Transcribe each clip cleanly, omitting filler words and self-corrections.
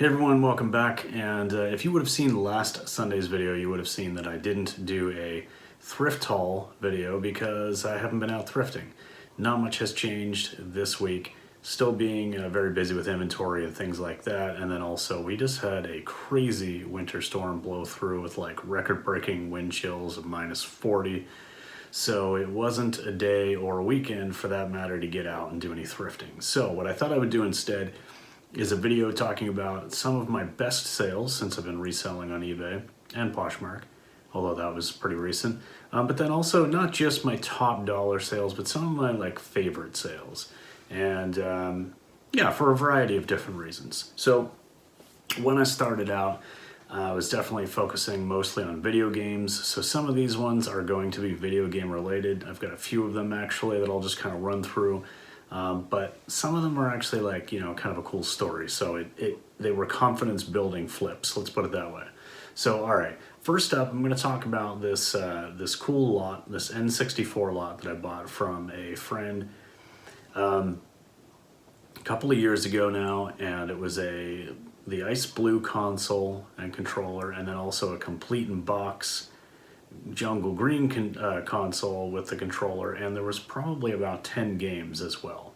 Hey everyone, welcome back. And if you would have seen last Sunday's video, you would have seen that I didn't do a thrift haul video because I haven't been out thrifting. Not much has changed this week. Still being very busy with inventory and things like that. And then also we just had a crazy winter storm blow through with like record-breaking wind chills of -40. So it wasn't a day or a weekend for that matter to get out and do any thrifting. So what I thought I would do instead is a video talking about some of my best sales since I've been reselling on eBay and Poshmark, although that was pretty recent. But then also not just my top dollar sales, but some of my like favorite sales. And yeah, for a variety of different reasons. So when I started out, I was definitely focusing mostly on video games. So some of these ones are going to be video game related. I've got a few of them actually that I'll just kind of run through. But some of them are actually like, kind of a cool story. So they were confidence building flips, let's put it that way. So, all right, first up, I'm going to talk about this cool lot, this N64 lot that I bought from a friend a couple of years ago now. And it was the ice blue console and controller, and then also a complete in box jungle green console with the controller, and there was probably about 10 games as well.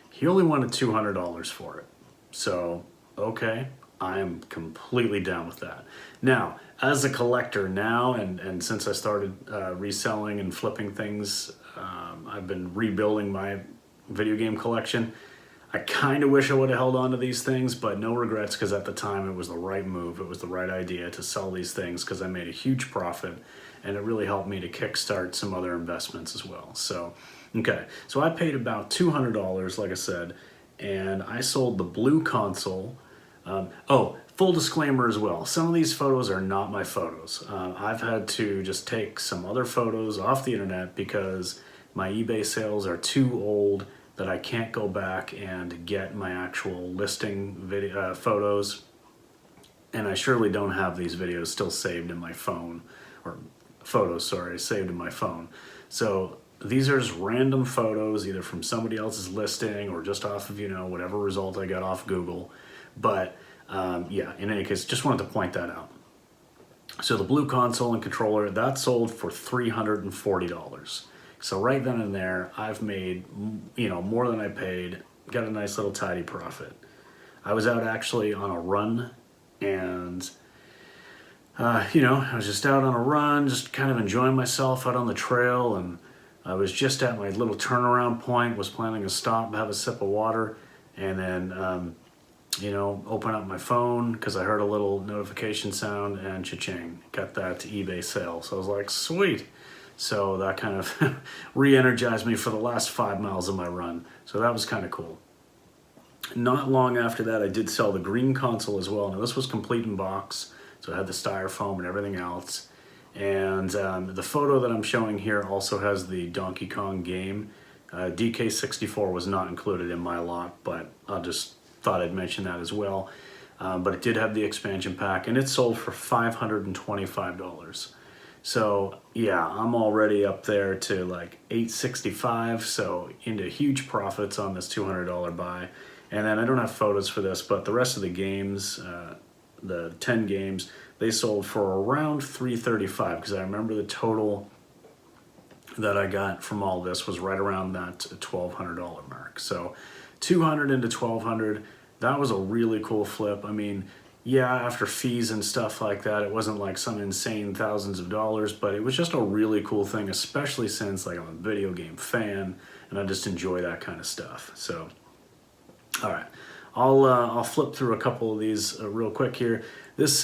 He only wanted $200 for it. So, okay, I am completely down with that. Now, as a collector now, and since I started reselling and flipping things, I've been rebuilding my video game collection. I kind of wish I would have held on to these things, but no regrets, because at the time it was the right move. It was the right idea to sell these things because I made a huge profit, and it really helped me to kickstart some other investments as well. So, okay, so I paid about $200, like I said, and I sold the blue console. Oh, full disclaimer as well, some of these photos are not my photos. I've had to just take some other photos off the internet because my eBay sales are too old that I can't go back and get my actual listing video photos, and I surely don't have these videos still saved in my phone, or photos, sorry, saved in my phone. So these are just random photos, either from somebody else's listing or just off of, whatever result I got off Google. But yeah, in any case, just wanted to point that out. So the blue console and controller, that sold for $340. So right then and there, I've made, more than I paid, got a nice little tidy profit. I was out actually on a run, and, I was just out on a run, just kind of enjoying myself out on the trail, and I was just at my little turnaround point, was planning to stop, have a sip of water, and then, open up my phone, because I heard a little notification sound, and cha-ching, got that eBay sale. So I was like, sweet. So that kind of re-energized me for the last 5 miles of my run. So that was kind of cool. Not long after that, I did sell the green console as well. Now this was complete in box, so I had the styrofoam and everything else. And the photo that I'm showing here also has the Donkey Kong game. DK64 was not included in my lot, but I just thought I'd mention that as well. But it did have the expansion pack, and it sold for $525. So yeah, I'm already up there to like $865, so into huge profits on this $200 buy. And then I don't have photos for this, but the rest of the games, the 10 games, they sold for around $335, because I remember the total that I got from all this was right around that $1,200 mark. So 200 into 1,200, that was a really cool flip. I mean, yeah, after fees and stuff like that, it wasn't like some insane thousands of dollars, but it was just a really cool thing, especially since like I'm a video game fan and I just enjoy that kind of stuff. So, all right, I'll flip through a couple of these real quick here. This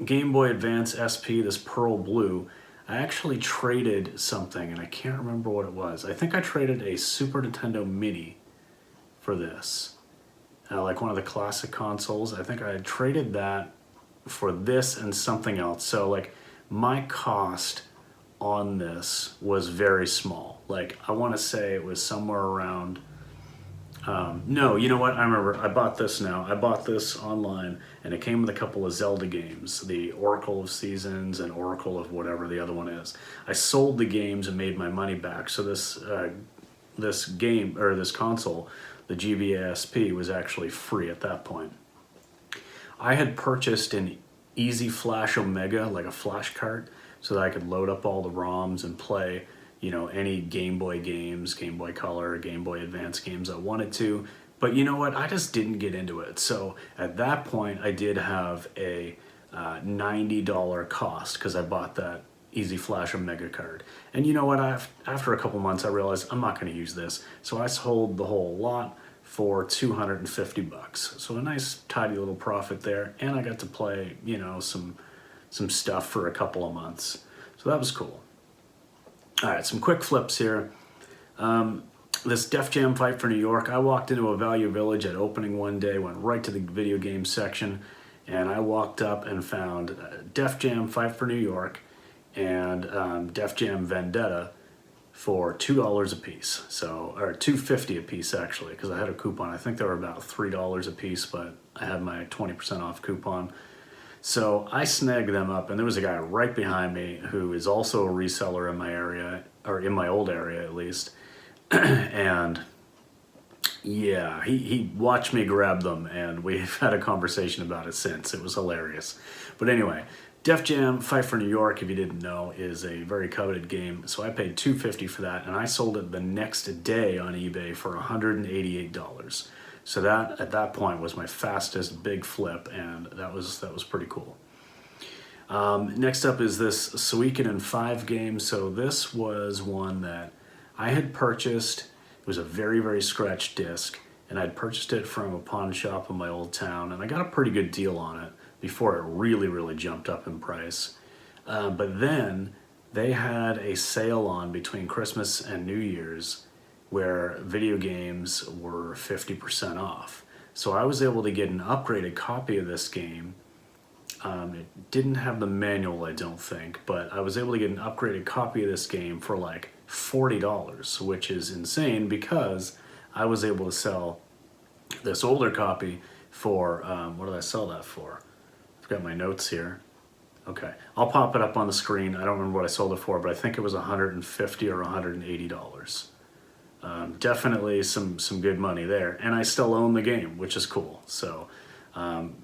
Game Boy Advance SP, this pearl blue, I actually traded something, and I can't remember what it was. I think I traded a Super Nintendo Mini for this. Like one of the classic consoles. I think I had traded that for this and something else. So like my cost on this was very small. Like I want to say it was somewhere around, no, you know what? I remember I bought this now. I bought this online, and it came with a couple of Zelda games, the Oracle of Seasons and Oracle of whatever the other one is. I sold the games and made my money back. So this game, or this console, the GBASP, was actually free at that point. I had purchased an Easy Flash Omega, like a flash cart, so that I could load up all the ROMs and play, you know, any Game Boy games, Game Boy Color, Game Boy Advance games I wanted to. But you know what? I just didn't get into it. So at that point, I did have a $90 cost because I bought that Easy Flash Omega card. And you know what? After a couple months, I realized I'm not going to use this. So I sold the whole lot for 250 bucks. So a nice tidy little profit there. And I got to play, you know, some stuff for a couple of months. So that was cool. All right, some quick flips here. This Def Jam Fight for New York, I walked into a Value Village at opening one day, went right to the video game section, and I walked up and found Def Jam Fight for New York and Def Jam Vendetta for $2 a piece. So, or $2.50 a piece actually, because I had a coupon. I think they were about $3 a piece, but I had my 20% off coupon. So I snagged them up, and there was a guy right behind me who is also a reseller in my area, or in my old area at least. And yeah, he watched me grab them, and we've had a conversation about it since. It was hilarious. But anyway, Def Jam Fight for New York, if you didn't know, is a very coveted game. So I paid $2.50 for that, and I sold it the next day on eBay for $188. So that, at that point, was my fastest big flip, and that was pretty cool. Next up is this Suikoden 5 game. So this was one that I had purchased. It was a very, very scratched disc, and I'd purchased it from a pawn shop in my old town, and I got a pretty good deal on it before it really, really jumped up in price. But then they had a sale on between Christmas and New Year's where video games were 50% off. So I was able to get an upgraded copy of this game. It didn't have the manual, I don't think, but I was able to get an upgraded copy of this game for like $40, which is insane because I was able to sell this older copy for, what did I sell that for? I've got my notes here. Okay, I'll pop it up on the screen. I don't remember what I sold it for, but I think it was $150 or $180. Definitely some good money there, and I still own the game, which is cool. So,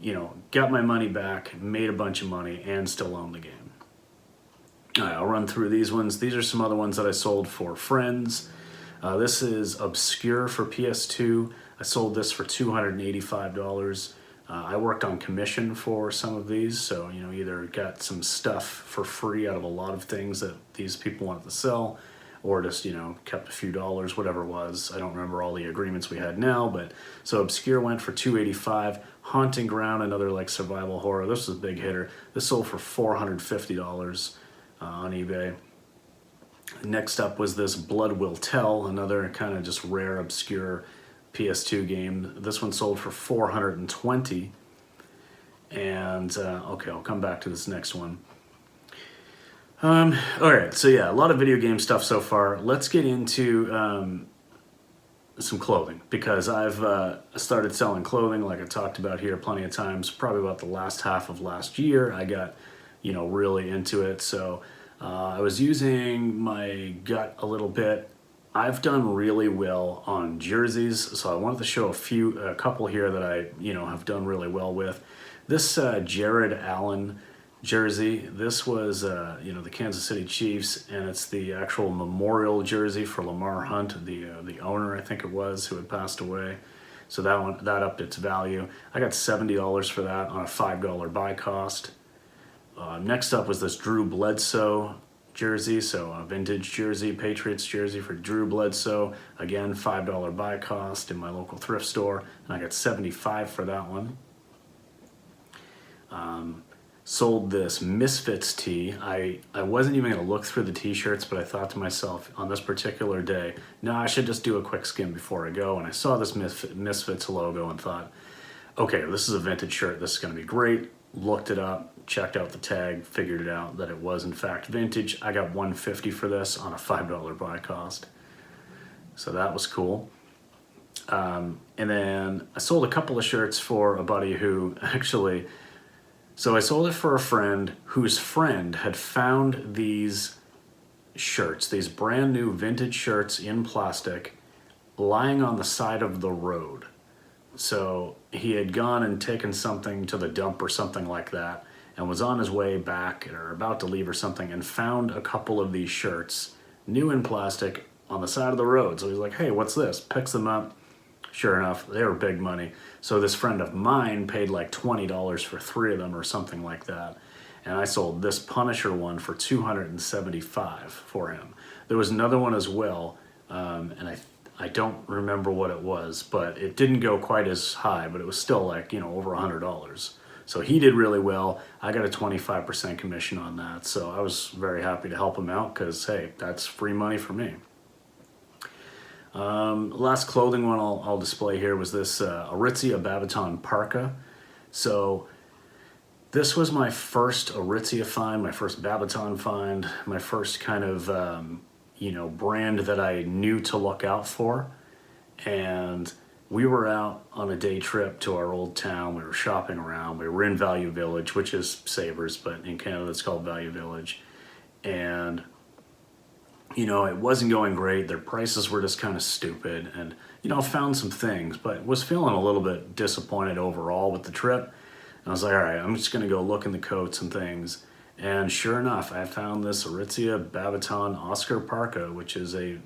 you know, got my money back, made a bunch of money, and still own the game. All right, I'll run through these ones. These are some other ones that I sold for friends. This is Obscure for PS2. I sold this for $285. I worked on commission for some of these, so you know, either got some stuff for free out of a lot of things that these people wanted to sell, or just, you know, kept a few dollars, whatever it was. I don't remember all the agreements we had now, but so Obscure went for $285. Haunting Ground, another like survival horror. This was a big hitter. This sold for $450 on eBay. Next up was this Blood Will Tell, another kind of just rare, obscure PS2 game. This one sold for $420. And okay, I'll come back to this next one. All right, so yeah, a lot of video game stuff so far. Let's get into some clothing, because I've started selling clothing, like I talked about here plenty of times. Probably about the last half of last year, I got, you know, really into it. So I was using my gut a little bit. I've done really well on jerseys, so I wanted to show a couple here that I, you know, have done really well with. This Jared Allen jersey, this was, you know, the Kansas City Chiefs, and it's the actual memorial jersey for Lamar Hunt, the owner, I think it was, who had passed away. So that upped its value. I got $70 for that on a $5 buy cost. Next up was this Drew Bledsoe jersey, so a vintage jersey, Patriots jersey for Drew Bledsoe. Again, $5 buy cost in my local thrift store, and I got $75 for that one. Sold this Misfits tee. I wasn't even going to look through the t-shirts, but I thought to myself on this particular day, no, I should just do a quick skim before I go. And I saw this Misfits logo and thought, okay, this is a vintage shirt. This is going to be great. Looked it up, checked out the tag, figured it out that it was in fact vintage. I got $150 for this on a $5 buy cost. So that was cool. And then I sold a couple of shirts for a buddy who actually... So I sold it for a friend whose friend had found these shirts, these brand new vintage shirts in plastic, lying on the side of the road. So he had gone and taken something to the dump or something like that, and was on his way back or about to leave or something, and found a couple of these shirts, new in plastic, on the side of the road. So he's like, hey, what's this? Picks them up. Sure enough, they were big money. So this friend of mine paid like $20 for 3 of them or something like that. And I sold this Punisher one for $275 for him. There was another one as well, and I don't remember what it was, but it didn't go quite as high, but it was still like, over $100. So he did really well. I got a 25% commission on that. So I was very happy to help him out because, hey, that's free money for me. Last clothing one I'll display here was this Aritzia Babaton Parka. So this was my first Aritzia find, my first Babaton find, my first kind of brand that I knew to look out for. And we were out on a day trip to our old town. We were shopping around. We were in Value Village, which is Savers, but in Canada it's called Value Village. And it wasn't going great. Their prices were just kind of stupid. And, found some things, but was feeling a little bit disappointed overall with the trip. And I was like, all right, I'm just going to go look in the coats and things. And sure enough, I found this Aritzia Babaton Oscar Parka, which is a,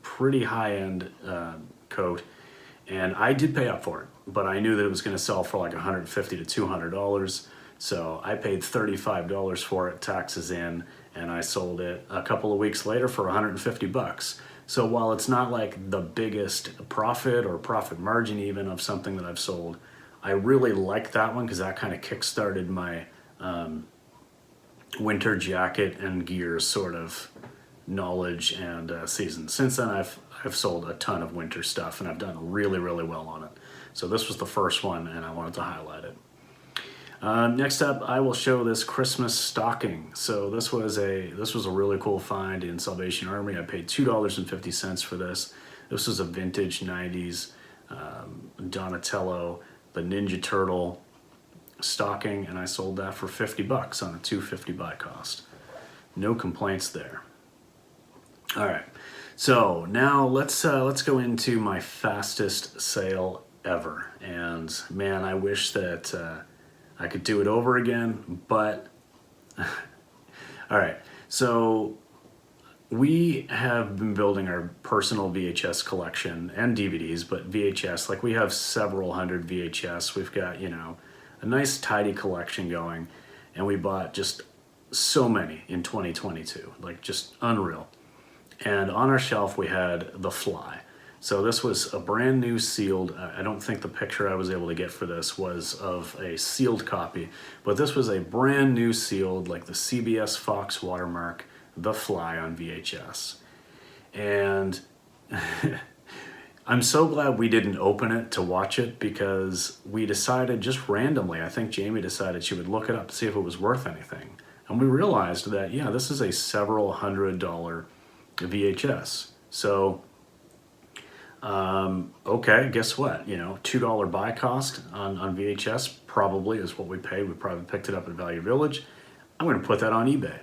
pretty high-end coat. And I did pay up for it, but I knew that it was going to sell for like $150 to $200. So I paid $35 for it, taxes in, and I sold it a couple of weeks later for $150. So while it's not like the biggest profit or profit margin even of something that I've sold, I really like that one because that kind of kickstarted my winter jacket and gear sort of knowledge and season. Since then, I've sold a ton of winter stuff and I've done really, really well on it. So this was the first one and I wanted to highlight it. Next up, I will show this Christmas stocking. So this was a really cool find in Salvation Army. I paid $2.50 for this. This was a vintage 90s Donatello, the Ninja Turtle stocking, and I sold that for $50 on a $2.50 buy cost. No complaints there. All right, so now let's go into my fastest sale ever. And man, I wish that I could do it over again, but all right. So we have been building our personal VHS collection and DVDs, but VHS, like we have several hundred VHS. We've got, a nice tidy collection going, and we bought just so many in 2022, like just unreal. And on our shelf, we had The Fly. So this was a brand new sealed, I don't think the picture I was able to get for this was of a sealed copy, but this was a brand new sealed, like the CBS Fox watermark, The Fly on VHS. And I'm so glad we didn't open it to watch it because we decided just randomly, I think Jamie decided she would look it up to see if it was worth anything. And we realized that, yeah, this is a several $100 VHS. So okay, guess what? $2 buy cost on VHS probably is what we paid. We probably picked it up at Value Village. I'm going to put that on eBay.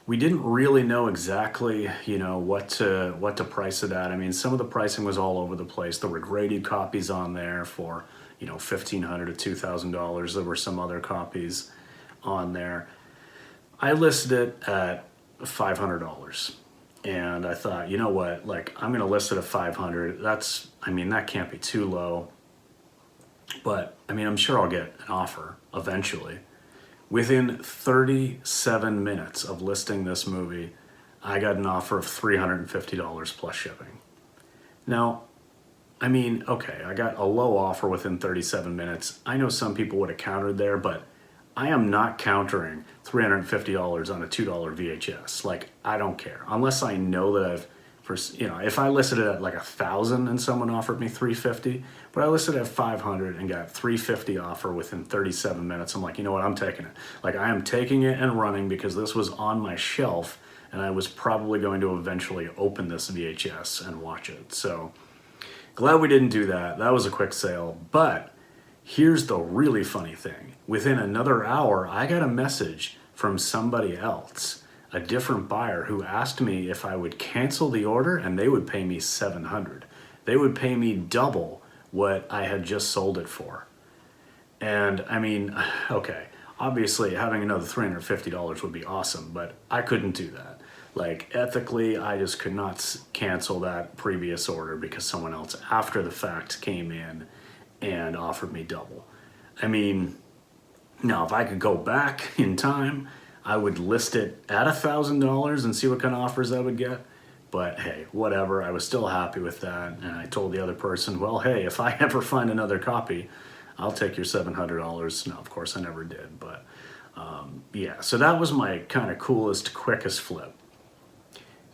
We didn't really know exactly, what to price it at. I mean, some of the pricing was all over the place. There were graded copies on there for, $1,500 to $2,000. There were some other copies on there. I listed it at $500. And I thought, you know what, like I'm gonna list it at 500. That can't be too low. But I'm sure I'll get an offer eventually. Within 37 minutes of listing this movie, I got an offer of $350 plus shipping. Now, okay, I got a low offer within 37 minutes. I know some people would have countered there, but I am not countering $350 on a $2 VHS. Like, I don't care. Unless I know that if I listed it at like 1,000 and someone offered me $350, but I listed it at 500 and got $350 offer within 37 minutes, I'm like, you know what, I'm taking it. Like, I am taking it and running because this was on my shelf and I was probably going to eventually open this VHS and watch it. So, glad we didn't do that. That was a quick sale, but here's the really funny thing. Within another hour, I got a message from somebody else, a different buyer, who asked me if I would cancel the order and they would pay me $700. They would pay me double what I had just sold it for. And I mean, okay, obviously having another $350 would be awesome, but I couldn't do that. Like, ethically, I just could not cancel that previous order because someone else after the fact came in and offered me double. I mean, now if I could go back in time, I would list it at $1,000 and see what kind of offers I would get. But hey, whatever, I was still happy with that. And I told the other person, well, hey, if I ever find another copy, I'll take your $700. No, of course I never did, but yeah, so that was my kind of coolest, quickest flip.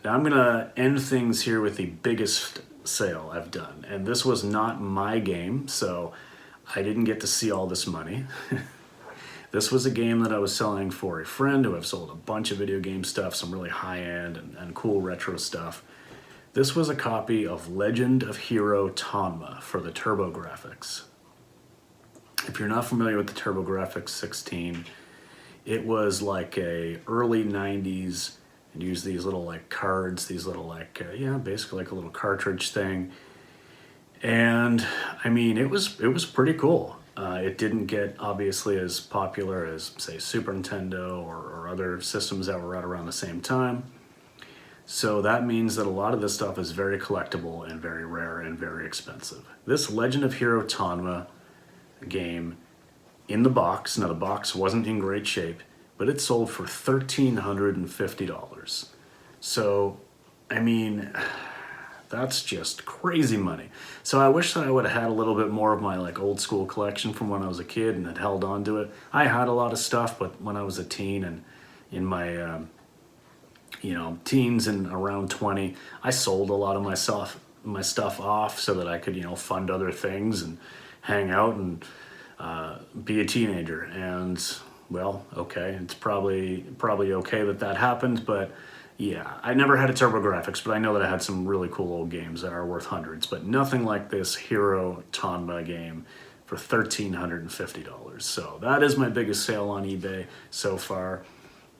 Now I'm gonna end things here with the biggest sale I've done. And this was not my game, so I didn't get to see all this money. This was a game that I was selling for a friend who I've sold a bunch of video game stuff, some really high-end and cool retro stuff. This was a copy of Legend of Hero Tonma for the TurboGrafx. If you're not familiar with the TurboGrafx 16, it was like a early 90s, and used these little like cards, these little like, yeah, basically like a little cartridge thing. And I mean, it was pretty cool. It didn't get obviously as popular as, say, Super Nintendo or other systems that were out around the same time. So that means that a lot of this stuff is very collectible and very rare and very expensive. This Legend of Hero Tonma game in the box, now the box wasn't in great shape, but it sold for $1,350. So, I mean, that's just crazy money. So I wish that I would have had a little bit more of my like old school collection from when I was a kid and had held on to it. I had a lot of stuff, but when I was a teen and in my teens and around 20, I sold a lot of my stuff off so that I could, fund other things and hang out and be a teenager. And well, okay, it's probably okay that happened, but yeah, I never had a TurboGrafx, but I know that I had some really cool old games that are worth hundreds, but nothing like this Hero Tonma game for $1,350. So that is my biggest sale on eBay so far.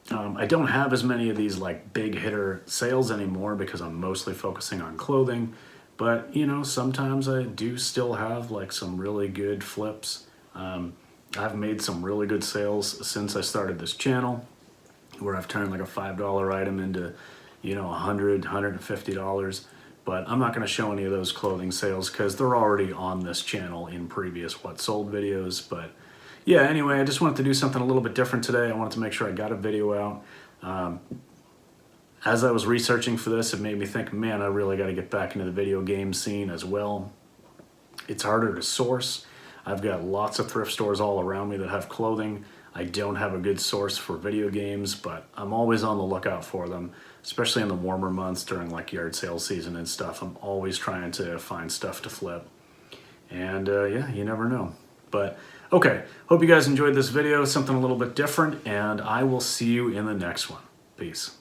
I don't have as many of these like big hitter sales anymore because I'm mostly focusing on clothing, but sometimes I do still have like some really good flips. I've made some really good sales since I started this channel, where I've turned like a $5 item into, $100, $150. But I'm not going to show any of those clothing sales because they're already on this channel in previous What Sold videos. But yeah, anyway, I just wanted to do something a little bit different today. I wanted to make sure I got a video out. As I was researching for this, it made me think, man, I really got to get back into the video game scene as well. It's harder to source. I've got lots of thrift stores all around me that have clothing. I don't have a good source for video games, but I'm always on the lookout for them, especially in the warmer months during like yard sale season and stuff. I'm always trying to find stuff to flip. And yeah, you never know. But okay, hope you guys enjoyed this video, something a little bit different, and I will see you in the next one. Peace.